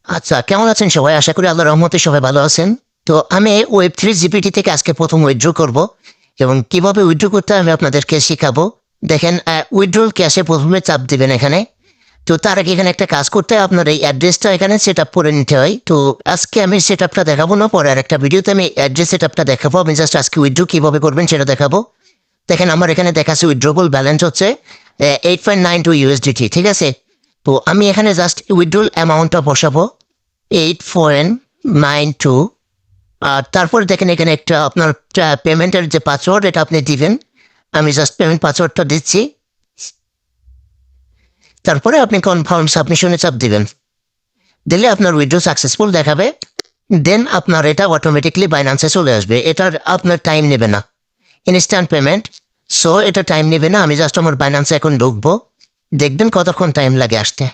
আচ্ছা, কেমন আছেন সবাই? আশা করি আল্লাহর রহমতে সবাই ভালো আছেন। তো আমি Web3 জিপিটি থেকে আজকে প্রথম উইথড্র করব এবং কিভাবে উইথড্র করতে হয় আমি আপনাদেরকে শিখাবো। দেখেন, উইথড্রল ক্যাশে প্রথমে চাপ দিবেন এখানে। তো তার আগে এখানে একটা কাজ করতে হয়, আপনার এই অ্যাড্রেসটা এখানে সেট আপ করে নিতে হয়। তো আজকে আমি সেট আপটা দেখাবো না, পরে আর একটা ভিডিওতে আমি অ্যাড্রেস সেট আপটা দেখাবো। আমি জাস্ট আজকে উইথড্র কিভাবে করবেন সেটা দেখাবো। দেখেন, আমার এখানে দেখাচ্ছে উইথড্রবল ব্যালেন্স হচ্ছে 8.92 USDT, ঠিক আছে? তো আমি এখানে জাস্ট উইথড্রল অ্যামাউন্টটা বসাবো 8.92। আর তারপরে দেখেন এখানে একটা আপনার পেমেন্টের যে পাসওয়ার্ড এটা আপনি দিবেন। আমি জাস্ট পেমেন্ট পাসওয়ার্ডটা দিচ্ছি। তারপরে আপনি কনফার্ম সাবমিশনে চাপ দিবেন। দিলে আপনার উইথড্র সাকসেসফুল দেখাবে। দেন আপনার এটা অটোমেটিকলি বাইন্যান্সে চলে আসবে। এটার আপনার টাইম নেবে না, ইনস্ট্যান্ট পেমেন্ট। সো এটা টাইম নেবে না। আমি জাস্ট আমার বাইন্যান্সে এখন ঢুকবো, দেখবেন কতক্ষণ টাইম লাগে আসতে।